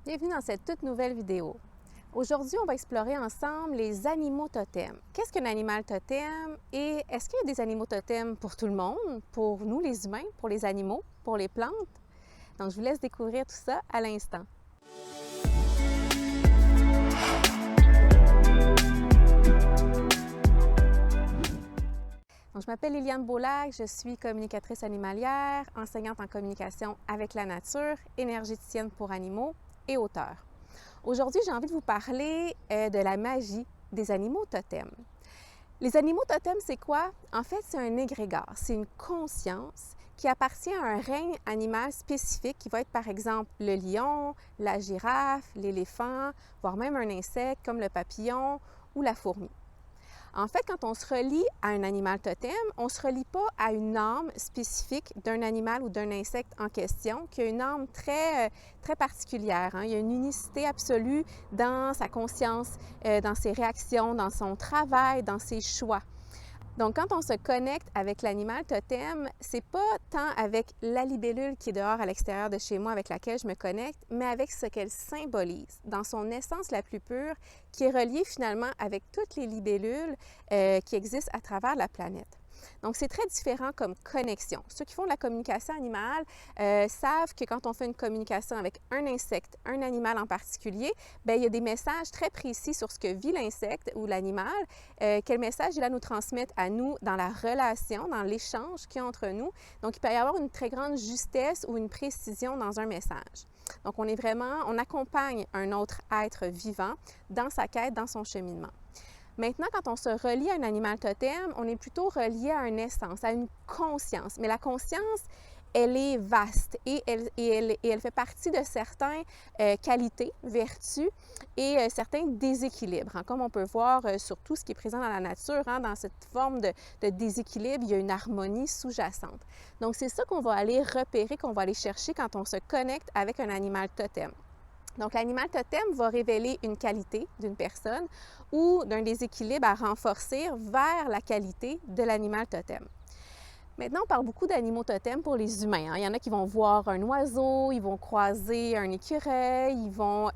Bienvenue dans cette toute nouvelle vidéo. Aujourd'hui, on va explorer ensemble les animaux totems. Qu'est-ce qu'un animal totem et est-ce qu'il y a des animaux totems pour tout le monde, pour nous les humains, pour les animaux, pour les plantes? Donc, je vous laisse découvrir tout ça à l'instant. Donc, je m'appelle Liliane Beaulac, je suis communicatrice animalière, enseignante en communication avec la nature, énergéticienne pour animaux et auteure. Aujourd'hui, j'ai envie de vous parler de la magie des animaux totems. Les animaux totems, c'est quoi? En fait, c'est un égrégore, c'est une conscience qui appartient à un règne animal spécifique qui va être par exemple le lion, la girafe, l'éléphant, voire même un insecte comme le papillon ou la fourmi. En fait, quand on se relie à un animal totem, on ne se relie pas à une âme spécifique d'un animal ou d'un insecte en question, qui a une âme très particulière. Il y a une unicité absolue dans sa conscience, dans ses réactions, dans son travail, dans ses choix. Donc, quand on se connecte avec l'animal totem, c'est pas tant avec la libellule qui est dehors à l'extérieur de chez moi avec laquelle je me connecte, mais avec ce qu'elle symbolise dans son essence la plus pure, qui est reliée finalement avec toutes les libellules qui existent à travers la planète. Donc, c'est très différent comme connexion. Ceux qui font de la communication animale savent que quand on fait une communication avec un insecte, un animal en particulier, bien, il y a des messages très précis sur ce que vit l'insecte ou l'animal, quel message il a à nous transmettre à nous dans la relation, dans l'échange qu'il y a entre nous. Donc, il peut y avoir une très grande justesse ou une précision dans un message. Donc, on accompagne un autre être vivant dans sa quête, dans son cheminement. Maintenant, quand on se relie à un animal totem, on est plutôt relié à une essence, à une conscience. Mais la conscience, elle est vaste et elle fait partie de certaines qualités, vertus et certains déséquilibres. Comme on peut voir sur tout ce qui est présent dans la nature, dans cette forme de déséquilibre, il y a une harmonie sous-jacente. Donc, c'est ça qu'on va aller repérer, qu'on va aller chercher quand on se connecte avec un animal totem. Donc, l'animal totem va révéler une qualité d'une personne ou d'un déséquilibre à renforcer vers la qualité de l'animal totem. Maintenant, on parle beaucoup d'animaux totems pour les humains. Il y en a qui vont voir un oiseau, ils vont croiser un écureuil, ils vont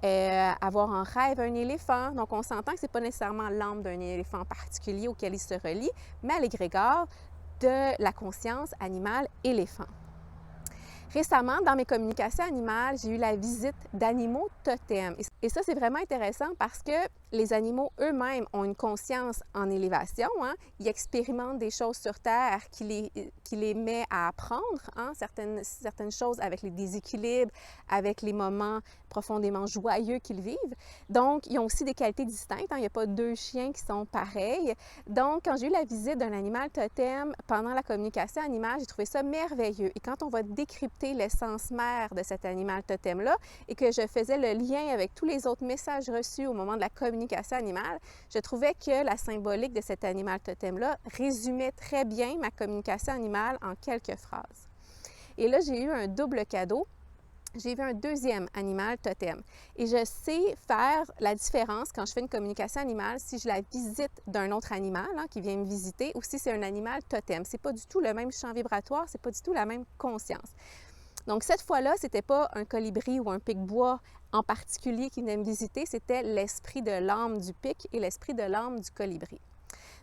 avoir en rêve un éléphant. Donc, on s'entend que ce n'est pas nécessairement l'âme d'un éléphant particulier auquel il se relie, mais à l'égrégore de la conscience animale éléphant. Récemment, dans mes communications animales, j'ai eu la visite d'animaux totems. Et ça, c'est vraiment intéressant parce que les animaux eux-mêmes ont une conscience en élévation. Ils expérimentent des choses sur Terre qui les met à apprendre, certaines choses avec les déséquilibres, avec les moments profondément joyeux qu'ils vivent. Donc, ils ont aussi des qualités distinctes. Il n'y a pas deux chiens qui sont pareils. Donc, quand j'ai eu la visite d'un animal totem pendant la communication animale, j'ai trouvé ça merveilleux. Et quand on va décrypter l'essence mère de cet animal totem-là et que je faisais le lien avec tous les autres messages reçus au moment de la communication animale, je trouvais que la symbolique de cet animal totem-là résumait très bien ma communication animale en quelques phrases. Et là, j'ai eu un double cadeau. J'ai vu un deuxième animal totem. Et je sais faire la différence quand je fais une communication animale si je la visite d'un autre animal qui vient me visiter ou si c'est un animal totem. Ce n'est pas du tout le même champ vibratoire, ce n'est pas du tout la même conscience. Donc, cette fois-là, ce n'était pas un colibri ou un pic-bois en particulier qui venait me visiter, c'était l'esprit de l'âme du pic et l'esprit de l'âme du colibri.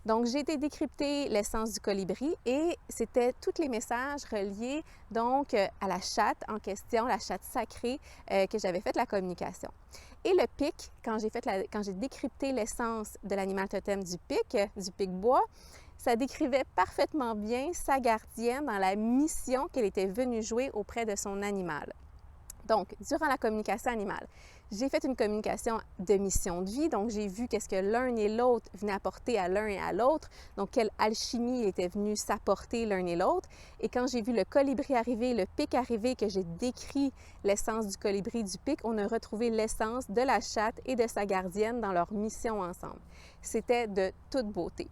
Donc, j'ai été décrypter l'essence du colibri et c'était tous les messages reliés donc à la chatte en question, la chatte sacrée que j'avais fait la communication. Et le pic, quand j'ai décrypté l'essence de l'animal totem du pic-bois, ça décrivait parfaitement bien sa gardienne dans la mission qu'elle était venue jouer auprès de son animal. Donc, durant la communication animale, j'ai fait une communication de mission de vie, donc j'ai vu qu'est-ce que l'un et l'autre venaient apporter à l'un et à l'autre, donc quelle alchimie était venue s'apporter l'un et l'autre. Et quand j'ai vu le colibri arriver, le pic arriver, que j'ai décrit l'essence du colibri, du pic, on a retrouvé l'essence de la chatte et de sa gardienne dans leur mission ensemble. C'était de toute beauté.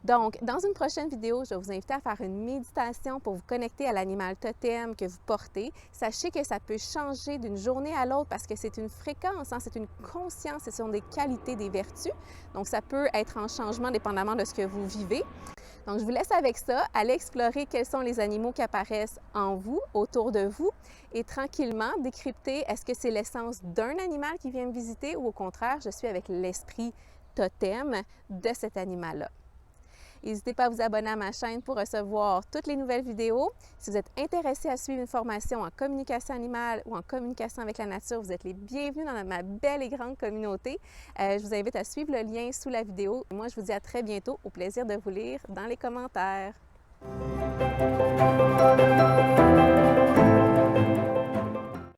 Donc, dans une prochaine vidéo, je vais vous inviter à faire une méditation pour vous connecter à l'animal totem que vous portez. Sachez que ça peut changer d'une journée à l'autre parce que c'est une fréquence, c'est une conscience, ce sont des qualités, des vertus. Donc, ça peut être en changement dépendamment de ce que vous vivez. Donc, je vous laisse avec ça, aller explorer quels sont les animaux qui apparaissent en vous, autour de vous, et tranquillement décrypter est-ce que c'est l'essence d'un animal qui vient me visiter ou au contraire, je suis avec l'esprit totem de cet animal-là. N'hésitez pas à vous abonner à ma chaîne pour recevoir toutes les nouvelles vidéos. Si vous êtes intéressé à suivre une formation en communication animale ou en communication avec la nature, vous êtes les bienvenus dans ma belle et grande communauté. Je vous invite à suivre le lien sous la vidéo. Moi, je vous dis à très bientôt. Au plaisir de vous lire dans les commentaires.